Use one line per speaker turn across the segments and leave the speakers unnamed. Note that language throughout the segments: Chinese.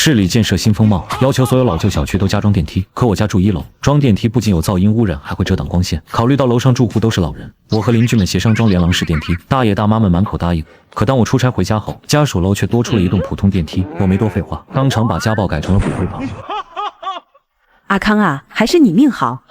市里建设新风貌，要求所有老旧小区都加装电梯。可我家住1楼，装电梯不仅有噪音污染，还会遮挡光线。考虑到楼上住户都是老人，我和邻居们协商装连廊式电梯，大爷大妈们满口答应。可当我出差回家后，家属楼却多出了一栋普通电梯。我没多废话，当场把家暴改成了骨灰房。
阿康啊，还是你命好。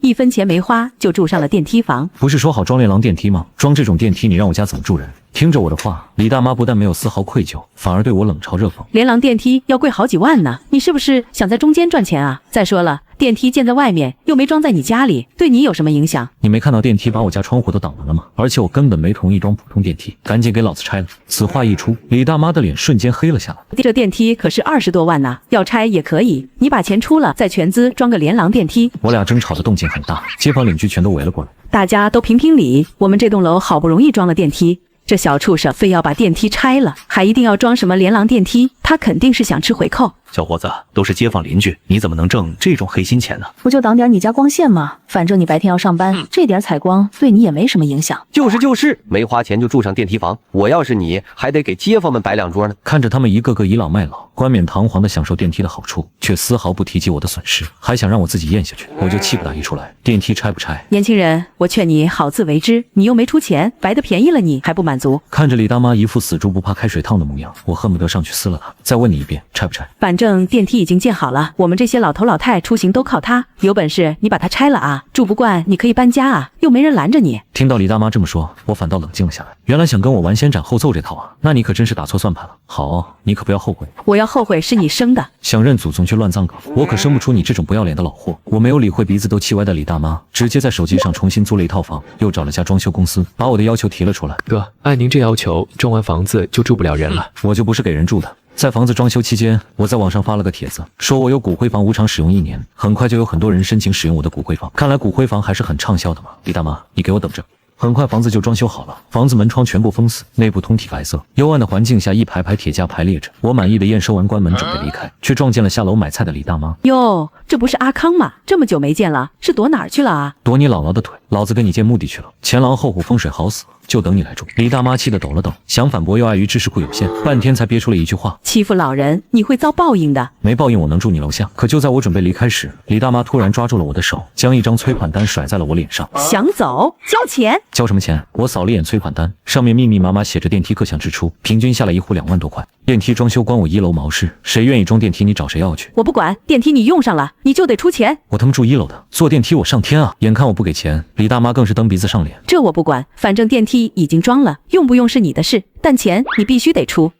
1分钱没花就住上了电梯房。
不是说好装连廊电梯吗？装这种电梯你让我家怎么住人？听着我的话，李大妈不但没有丝毫愧疚，反而对我冷嘲热讽。
连廊电梯要贵好几万呢，你是不是想在中间赚钱啊？再说了，电梯建在外面，又没装在你家里，对你有什么影响？
你没看到电梯把我家窗户都挡完了吗？而且我根本没同意装普通电梯，赶紧给老子拆了！此话一出，李大妈的脸瞬间黑了下来。
这电梯可是20多万呢，要拆也可以，你把钱出了，再全资装个连廊电梯。
我俩争吵的动静很大，街坊邻居全都围了过来。
大家都评评理，我们这栋楼好不容易装了电梯，这小畜生非要把电梯拆了，还一定要装什么连廊电梯，他肯定是想吃回扣。
小伙子，都是街坊邻居，你怎么能挣这种黑心钱呢？
不就挡点你家光线吗？反正你白天要上班，这点采光对你也没什么影响。
就是，没花钱就住上电梯房，我要是你，还得给街坊们摆2桌呢。
看着他们一个个倚老卖老，冠冕堂皇的享受电梯的好处，却丝毫不提及我的损失，还想让我自己咽下去，我就气不打一处来。电梯拆不拆？
年轻人，我劝你好自为之，你又没出钱，白得便宜了你还不满足？
看着李大妈一副死猪不怕开水烫的模样，我恨不得上去撕了她。再问你一遍，拆不拆？
反正电梯已经建好了，我们这些老头老太出行都靠它，有本事你把它拆了啊！住不惯你可以搬家啊，又没人拦着你。
听到李大妈这么说，我反倒冷静了下来。原来想跟我玩先斩后奏这套啊，那你可真是打错算盘了。好，你可不要后悔。
我要后悔是你生的。
想认祖宗却乱葬岗，我可生不出你这种不要脸的老货。我没有理会鼻子都气歪的李大妈，直接在手机上重新租了一套房，又找了家装修公司，把我的要求提了出来。
哥，按您这要求，装完房子就住不了人了。
我就不是给人住的。在房子装修期间，我在网上发了个帖子，说我有骨灰房无偿使用1年，很快就有很多人申请使用我的骨灰房。看来骨灰房还是很畅销的嘛。李大妈，你给我等着。很快房子就装修好了，房子门窗全部封死，内部通体白色。幽暗的环境下，一排排铁架排列着。我满意的验收完关门准备离开，却撞见了下楼买菜的李大妈。
哟，这不是阿康吗？这么久没见了，是躲哪儿去了啊？
躲你姥姥的腿，老子跟你见目的去了。前狼后虎，风水好死，就等你来住。李大妈气得抖了抖，想反驳又碍于知识库有限，半天才憋出了一句话：
欺负老人，你会遭报应的。
没报应我能住你楼下。可就在我准备离开时，李大妈突然抓住了我的手，将一张催款单甩在了我脸上。
想走？交钱？
交什么钱？我扫了眼催款单，上面密密麻麻写着电梯各项支出，平均下来一户2万多块。电梯装修关我1楼毛事，谁愿意装电梯你找谁要去。
我不管，电梯你用上了，你就得出钱。
我他妈住1楼的，坐电梯我上天啊！眼看我不给钱，李大妈更是蹬鼻子上脸。
这我不管，反正电梯已经装了，用不用是你的事，但钱你必须得出。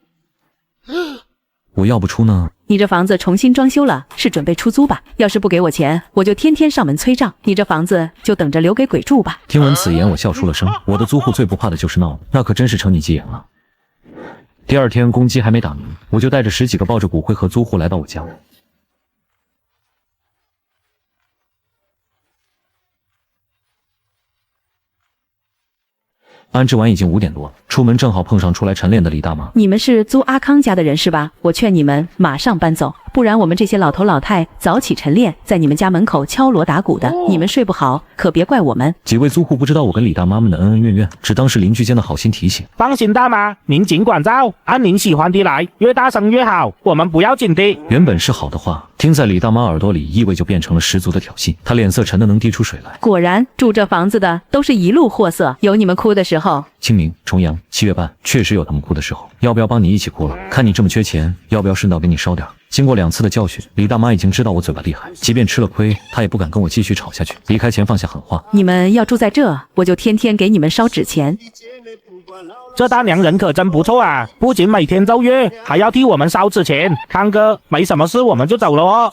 我要不出呢？
你这房子重新装修了，是准备出租吧？要是不给我钱，我就天天上门催账。你这房子就等着留给鬼住吧。
听闻此言，我笑出了声。我的租户最不怕的就是闹了，那可真是承你吉言了。第二天公鸡还没打鸣，我就带着10几个抱着骨灰盒租户来到我家。安置完已经5点多了，出门正好碰上出来晨练的李大妈。
你们是租阿康家的人是吧？我劝你们马上搬走，不然我们这些老头老太早起晨练，在你们家门口敲锣打鼓的，你们睡不好，可别怪我们。
几位租户不知道我跟李大妈们的恩恩怨怨，只当是邻居间的好心提醒。
放心大妈，您尽管照，按您喜欢的来，越大声越好，我们不要紧的。
原本是好的话，听在李大妈耳朵里，意味就变成了十足的挑衅。她脸色沉得能滴出水来。
果然，住这房子的都是一路货色，有你们哭的时候。
清明、重阳、7月半，确实有他们哭的时候。要不要帮你一起哭了？看你这么缺钱，要不要顺道给你烧点？经过2次的教训，李大妈已经知道我嘴巴厉害，即便吃了亏，她也不敢跟我继续吵下去。离开前放下狠话：
你们要住在这，我就天天给你们烧纸钱。
这大娘人可真不错啊，不仅每天奏乐，还要替我们烧纸钱。康哥，没什么事我们就走了哦。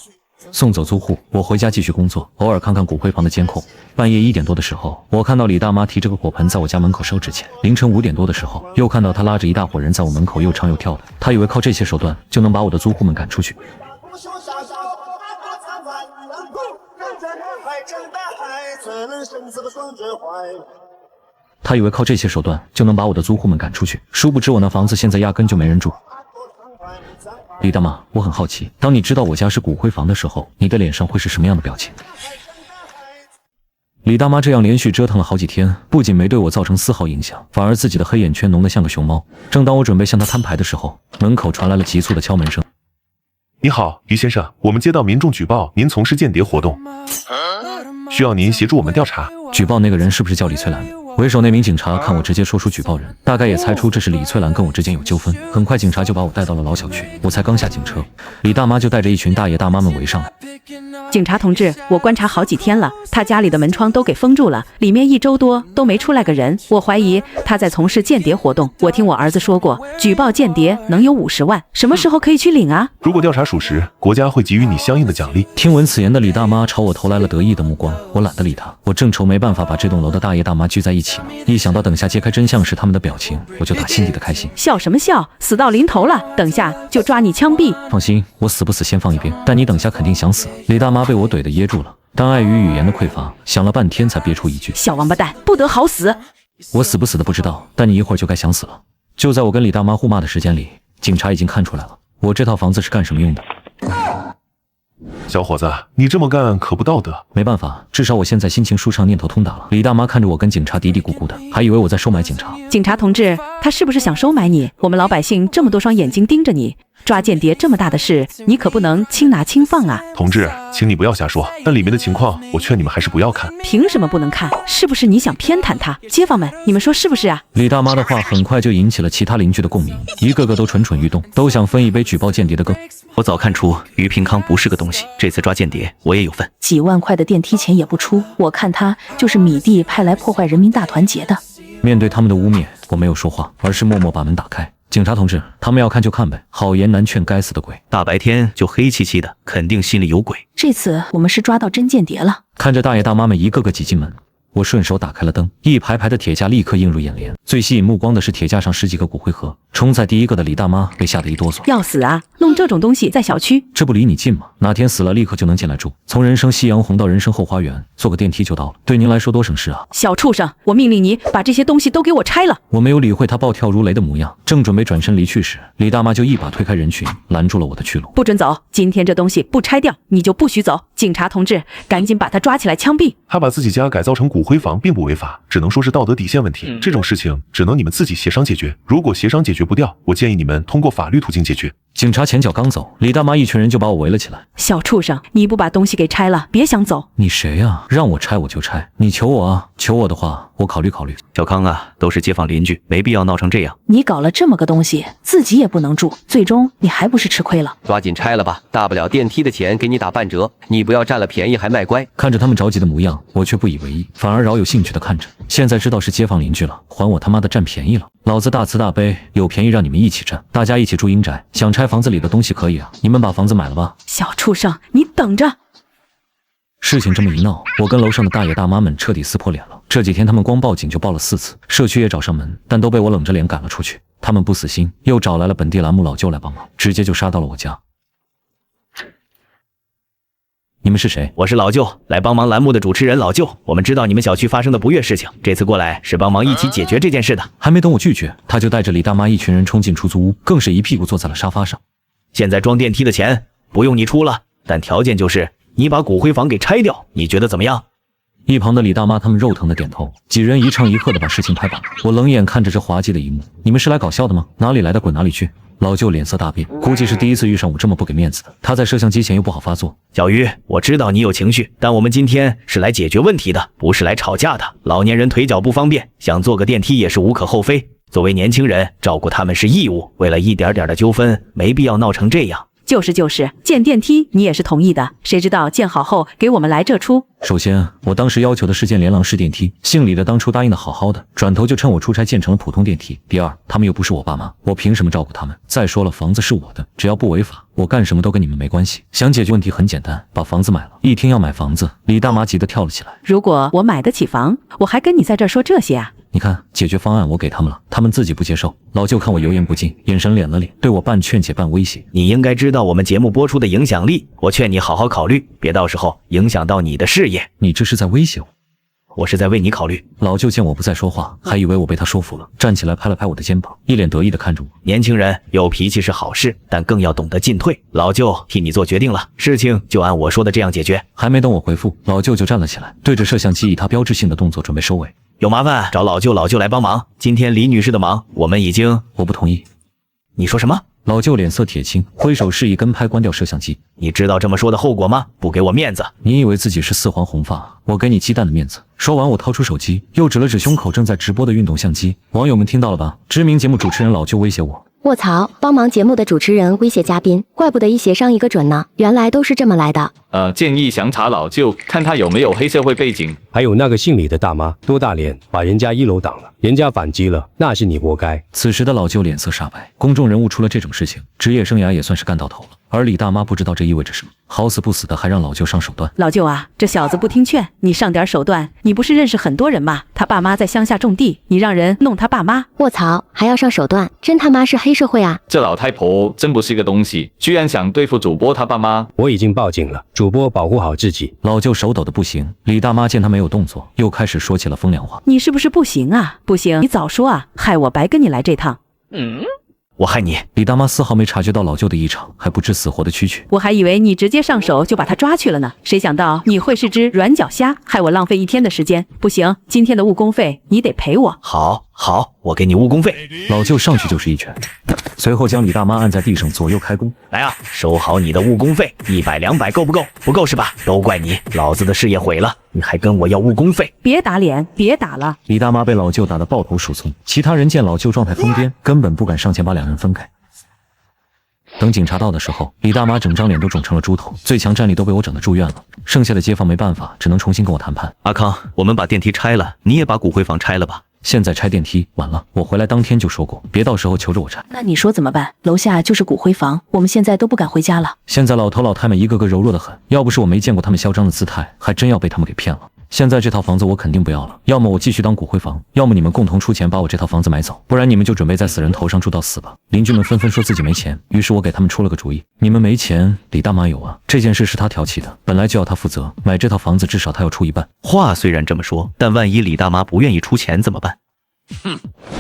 送走租户，我回家继续工作，偶尔看看骨灰房的监控。半夜1点多的时候，我看到李大妈提着个火盆在我家门口烧纸钱。凌晨5点多的时候，又看到她拉着一大伙人在我门口又唱又跳的。她以为靠这些手段就能把我的租户们赶出去。她以为靠这些手段就能把我的租户们赶出去，殊不知我那房子现在压根就没人住。李大妈，我很好奇，当你知道我家是骨灰房的时候，你的脸上会是什么样的表情？李大妈这样连续折腾了好几天，不仅没对我造成丝毫影响，反而自己的黑眼圈浓得像个熊猫。正当我准备向她摊牌的时候，门口传来了急促的敲门声。
你好，于先生，我们接到民众举报您从事间谍活动，需要您协助我们调查。
举报那个人是不是叫李翠兰？为首那名警察看我直接说出举报人，大概也猜出这是李翠兰跟我之间有纠纷。很快警察就把我带到了老小区，我才刚下警车，李大妈就带着一群大爷大妈们围上来。
警察同志，我观察好几天了，他家里的门窗都给封住了，里面1周多都没出来个人，我怀疑他在从事间谍活动。我听我儿子说过，举报间谍能有50万，什么时候可以去领啊？
如果调查属实，国家会给予你相应的奖励。
听闻此言的李大妈朝我投来了得意的目光，我懒得理她。我正愁没办法把这栋楼的大爷大妈聚在一起呢，一想到等下揭开真相时他们的表情，我就打心底的开心。
笑什么笑，死到临头了，等下就抓你枪毙。
放心，我死不死先放一边，但你等下肯定想死。李大妈被我怼得噎住了，但碍于语言的匮乏，想了半天才憋出一句：
小王八蛋，不得好死。
我死不死的不知道，但你一会儿就该想死了。就在我跟李大妈互骂的时间里，警察已经看出来了，我这套房子是干什么用的。
小伙子，你这么干可不道德。
没办法，至少我现在心情舒畅，念头通达了。李大妈看着我跟警察嘀嘀咕咕的，还以为我在收买警察。
警察同志，他是不是想收买你？我们老百姓这么多双眼睛盯着你，抓间谍这么大的事，你可不能轻拿轻放啊！
同志，请你不要瞎说，但里面的情况，我劝你们还是不要看。
凭什么不能看？是不是你想偏袒他？街坊们，你们说是不是啊？
李大妈的话很快就引起了其他邻居的共鸣，一个个都蠢蠢欲动，都想分一杯举报间谍的羹。
我早看出于平康不是个东西，这次抓间谍我也有份。
几万块的电梯钱也不出，我看他就是米蒂派来破坏人民大团结的。
面对他们的污蔑，我没有说话，而是默默把门打开。警察同志，他们要看就看呗，好言难劝该死的鬼。
大白天就黑漆漆的，肯定心里有鬼。
这次我们是抓到真间谍了。
看着大爷大妈们一个个挤进门，我顺手打开了灯，一排排的铁架立刻映入眼帘。最吸引目光的是铁架上10几个骨灰盒，冲在第一个的李大妈被吓得一哆嗦。
要死啊！弄这种东西在小区，
这不离你近吗？哪天死了立刻就能进来住，从人生夕阳红到人生后花园，坐个电梯就到了，对您来说多省事啊！
小畜生，我命令你把这些东西都给我拆了！
我没有理会他暴跳如雷的模样，正准备转身离去时，李大妈就一把推开人群，拦住了我的去路。
不准走！今天这东西不拆掉，你就不许走！警察同志，赶紧把他抓起来枪毙！
他把自己家改造成骨灰房并不违法，只能说是道德底线问题。这种事情只能你们自己协商解决。如果协商解决不掉，我建议你们通过法律途径解决。
警察前脚刚走，李大妈一群人就把我围了起来。
小畜生，你不把东西给拆了，别想走！
你谁呀？让我拆我就拆，你求我啊？求我的话，我考虑考虑。
小康啊，都是街坊邻居，没必要闹成这样。
你搞了这么个东西，自己也不能住，最终你还不是吃亏了？
抓紧拆了吧，大不了电梯的钱给你打半折，你不要占了便宜还卖乖。
看着他们着急的模样，我却不以为意，反而饶有兴趣的看着。现在知道是街坊邻居了，还我他妈的占便宜了！老子大慈大悲，有便宜让你们一起占，大家一起住阴宅。想拆房子里的东西可以啊，你们把房子买了吧。
小畜生，你等着！
事情这么一闹，我跟楼上的大爷大妈们彻底撕破脸了。这几天他们光报警就报了4次，社区也找上门，但都被我冷着脸赶了出去。他们不死心，又找来了本地栏目老舅来帮忙，直接就杀到了我家。你们是谁？
我是老舅，来帮忙栏目的主持人老舅。我们知道你们小区发生的不悦事情，这次过来是帮忙一起解决这件事的。
还没等我拒绝，他就带着李大妈一群人冲进出租屋，更是一屁股坐在了沙发上。
现在装电梯的钱不用你出了，但条件就是你把骨灰房给拆掉，你觉得怎么样？
一旁的李大妈他们肉疼的点头，几人一唱一和的把事情拍板。我冷眼看着这滑稽的一幕，你们是来搞笑的吗？哪里来的滚哪里去！老舅脸色大变，估计是第一次遇上我这么不给面子的。他在摄像机前又不好发作。
小鱼，我知道你有情绪，但我们今天是来解决问题的，不是来吵架的。老年人腿脚不方便，想坐个电梯也是无可厚非。作为年轻人，照顾他们是义务。为了一点点的纠纷，没必要闹成这样。
就是，建电梯你也是同意的，谁知道建好后给我们来这出。
首先，我当时要求的是建连廊式电梯，姓李的当初答应的好好的，转头就趁我出差建成了普通电梯。第二，他们又不是我爸妈，我凭什么照顾他们？再说了，房子是我的，只要不违法，我干什么都跟你们没关系。想解决问题很简单，把房子买了。一听要买房子，李大妈急得跳了起来。
如果我买得起房，我还跟你在这儿说这些啊？
你看，解决方案我给他们了，他们自己不接受。老舅看我油盐不进，眼神敛了敛，对我半劝解半威胁。
你应该知道我们节目播出的影响力，我劝你好好考虑，别到时候影响到你的事业。
你这是在威胁我？
我是在为你考虑。
老舅见我不再说话，还以为我被他说服了，站起来拍了拍我的肩膀，一脸得意地看着我。
年轻人有脾气是好事，但更要懂得进退。老舅替你做决定了，事情就按我说的这样解决。
还没等我回复，老舅就站了起来，对着摄像机以他标志性的动作准备收尾。
有麻烦找老舅来帮忙。今天李女士的忙我们已经……
我不同意。
你说什么？
老舅脸色铁青，挥手示意跟拍关掉摄像机。
你知道这么说的后果吗？不给我面子！
你以为自己是四皇红发，我给你鸡蛋的面子？说完，我掏出手机，又指了指胸口正在直播的运动相机。网友们听到了吧？知名节目主持人老舅威胁我。
卧槽！帮忙节目的主持人威胁嘉宾，怪不得一协商一个准呢，原来都是这么来的。
建议详查老舅，看他有没有黑社会背景。
还有那个姓李的大妈，多大脸，把人家1楼挡了，人家反击了，那是你活该。
此时的老舅脸色煞白，公众人物出了这种事情，职业生涯也算是干到头了。而李大妈不知道这意味着什么，好死不死的还让老舅上手段。
老舅啊，这小子不听劝，你上点手段。你不是认识很多人吗？他爸妈在乡下种地，你让人弄他爸妈。
卧槽，还要上手段，真他妈是黑社会啊！
这老太婆真不是个东西，居然想对付主播他爸妈。
我已经报警了，主播保护好自己。
老舅手抖的不行，李大妈见他没有动作，又开始说起了风凉话。
你是不是不行啊？不行，你早说啊，害我白跟你来这趟。
我害你！
李大妈丝毫没察觉到老舅的异常，还不知死活的蛐蛐。
我还以为你直接上手就把他抓去了呢，谁想到你会是只软脚虾，害我浪费1天的时间。不行，今天的误工费你得赔我。
好，我给你误工费。
老舅上去就是一拳，随后将李大妈按在地上左右开弓。
来啊，收好你的误工费，100、200够不够？不够是吧？都怪你，老子的事业毁了，你还跟我要误工费？
别打脸，别打了！
李大妈被老舅打得抱头鼠窜，其他人见老舅状态疯癫，根本不敢上前把两人分开。等警察到的时候，李大妈整张脸都肿成了猪头，最强战力都被我整得住院了。剩下的街坊没办法，只能重新跟我谈判。
阿康，我们把电梯拆了，你也把骨灰房拆了吧。
现在拆电梯晚了，我回来当天就说过，别到时候求着我拆。
那你说怎么办？楼下就是骨灰房，我们现在都不敢回家了。
现在老头老太们一个个柔弱得很，要不是我没见过他们嚣张的姿态，还真要被他们给骗了。现在这套房子我肯定不要了，要么我继续当骨灰房，要么你们共同出钱把我这套房子买走，不然你们就准备在死人头上住到死吧。邻居们纷纷说自己没钱，于是我给他们出了个主意，你们没钱，李大妈有啊，这件事是她挑起的，本来就要她负责，买这套房子至少她要出一半。
话虽然这么说，但万一李大妈不愿意出钱怎么办？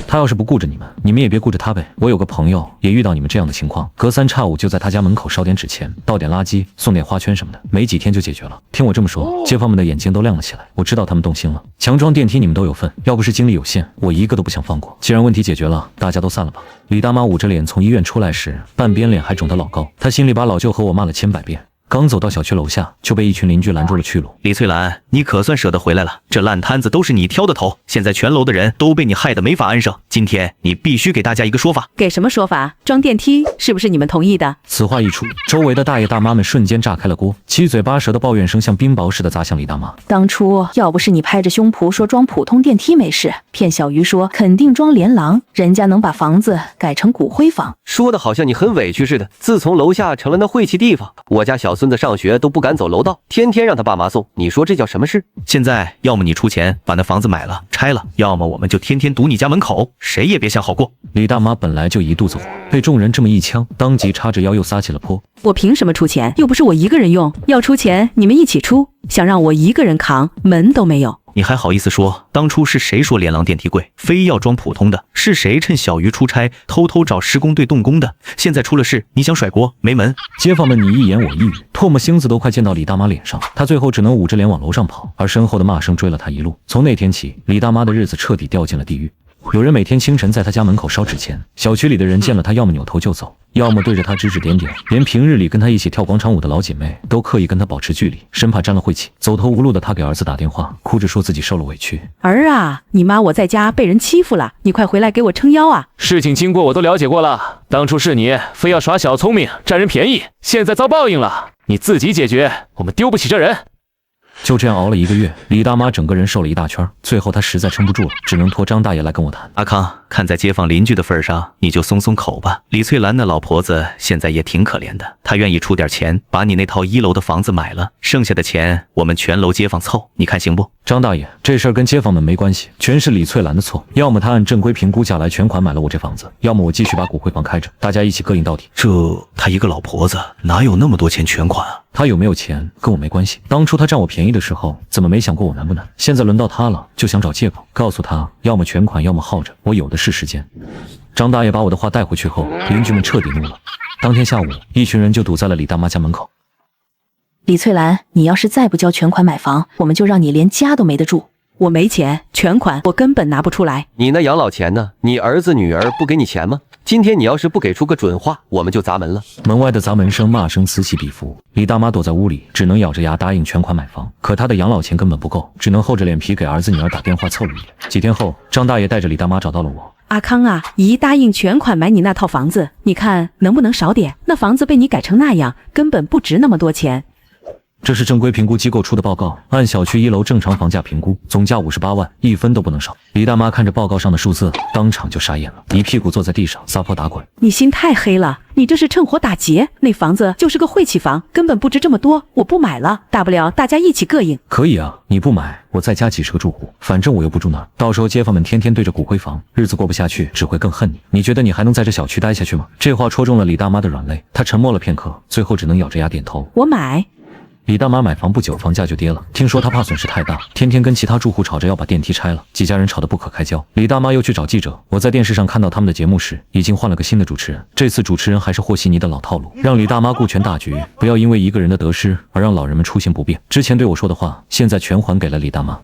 他要是不顾着你们，你们也别顾着他呗。我有个朋友也遇到你们这样的情况，隔3差5就在他家门口烧点纸钱，倒点垃圾，送点花圈什么的，没几天就解决了。听我这么说，街坊们的眼睛都亮了起来。我知道他们动心了。强装电梯你们都有份，要不是精力有限，我一个都不想放过。既然问题解决了，大家都散了吧。李大妈捂着脸从医院出来时，半边脸还肿得老高，她心里把老舅和我骂了千百遍。刚走到小区楼下，就被一群邻居拦住了去路。
李翠兰，你可算舍得回来了，这烂摊子都是你挑的头，现在全楼的人都被你害得没法安生，今天你必须给大家一个说法。
给什么说法？装电梯是不是你们同意的？
此话一出，周围的大爷大妈们瞬间炸开了锅，七嘴八舌的抱怨声像冰雹似的砸向李大妈。
当初要不是你拍着胸脯说装普通电梯没事，骗小鱼说肯定装连廊，人家能把房子改成骨灰房，
说的好像你很委屈似的。自从楼下成了那晦气地方，我家小孙子上学都不敢走楼道，天天让他爸妈送，你说这叫什么事？
现在要么你出钱把那房子买了拆了，要么我们就天天堵你家门口，谁也别想好过。
李大妈本来就一肚子火，被众人这么一呛，当即叉着腰又撒起了泼。
我凭什么出钱？又不是我一个人用，要出钱你们一起出，想让我一个人扛，门都没有。
你还好意思说？当初是谁说连廊电梯贵，非要装普通的？是谁趁小鱼出差偷偷找施工队动工的？现在出了事，你想甩锅没门！
街坊们你一言我一语，唾沫星子都快溅到李大妈脸上，她最后只能捂着脸往楼上跑，而身后的骂声追了她一路。从那天起，李大妈的日子彻底掉进了地狱。有人每天清晨在他家门口烧纸钱，小区里的人见了他，要么扭头就走，要么对着他指指点点，连平日里跟他一起跳广场舞的老姐妹都刻意跟他保持距离，生怕沾了晦气。走投无路的他给儿子打电话，哭着说自己受了委屈。
儿啊，你妈我在家被人欺负了，你快回来给我撑腰啊！
事情经过我都了解过了，当初是你非要耍小聪明占人便宜，现在遭报应了，你自己解决，我们丢不起这人。
就这样熬了1个月，李大妈整个人瘦了一大圈，最后她实在撑不住了，只能托张大爷来跟我谈。
阿康，看在街坊邻居的份上，你就松松口吧。李翠兰的老婆子现在也挺可怜的，她愿意出点钱把你那套1楼的房子买了，剩下的钱我们全楼街坊凑，你看行不？
张大爷，这事儿跟街坊们没关系，全是李翠兰的错。要么她按正规评估价来全款买了我这房子，要么我继续把骨灰房开着，大家一起膈应到底。
这她一个老婆子哪有那么多钱全款啊？
她有没有钱跟我没关系，当初她占我便宜的时候怎么没想过我难不难？现在轮到她了，就想找借口，告诉她要么全款要么耗着，我有的是时间。张大爷把我的话带回去后，邻居们彻底怒了。当天下午，一群人就堵在了李大妈家门口。
李翠兰，你要是再不交全款买房，我们就让你连家都没得住。
我没钱，全款我根本拿不出来。
你那养老钱呢？你儿子女儿不给你钱吗？今天你要是不给出个准话，我们就砸门了。
门外的砸门声、骂声此起彼伏。李大妈躲在屋里，只能咬着牙答应全款买房。可她的养老钱根本不够，只能厚着脸皮给儿子女儿打电话凑了一点。几天后，张大爷带着李大妈找到了我。
阿康啊，姨答应全款买你那套房子，你看能不能少点？那房子被你改成那样，根本不值那么多钱。
这是正规评估机构出的报告，按小区1楼正常房价评估，总价58万，1分都不能少。李大妈看着报告上的数字，当场就傻眼了，一屁股坐在地上撒泼打滚。
你心太黑了，你这是趁火打劫。那房子就是个晦气房，根本不值这么多，我不买了，大不了大家一起膈应。
可以啊，你不买，我再加几10个住户，反正我又不住那儿，到时候街坊们天天对着骨灰房，日子过不下去，只会更恨你。你觉得你还能在这小区待下去吗？这话戳中了李大妈的软肋，她沉默了片刻，最后只能咬着牙点头。
我买。
李大妈买房不久，房价就跌了。听说她怕损失太大，天天跟其他住户吵着要把电梯拆了，几家人吵得不可开交。李大妈又去找记者。我在电视上看到他们的节目时，已经换了个新的主持人。这次主持人还是和稀泥的老套路，让李大妈顾全大局，不要因为一个人的得失而让老人们出现不便。之前对我说的话，现在全还给了李大妈。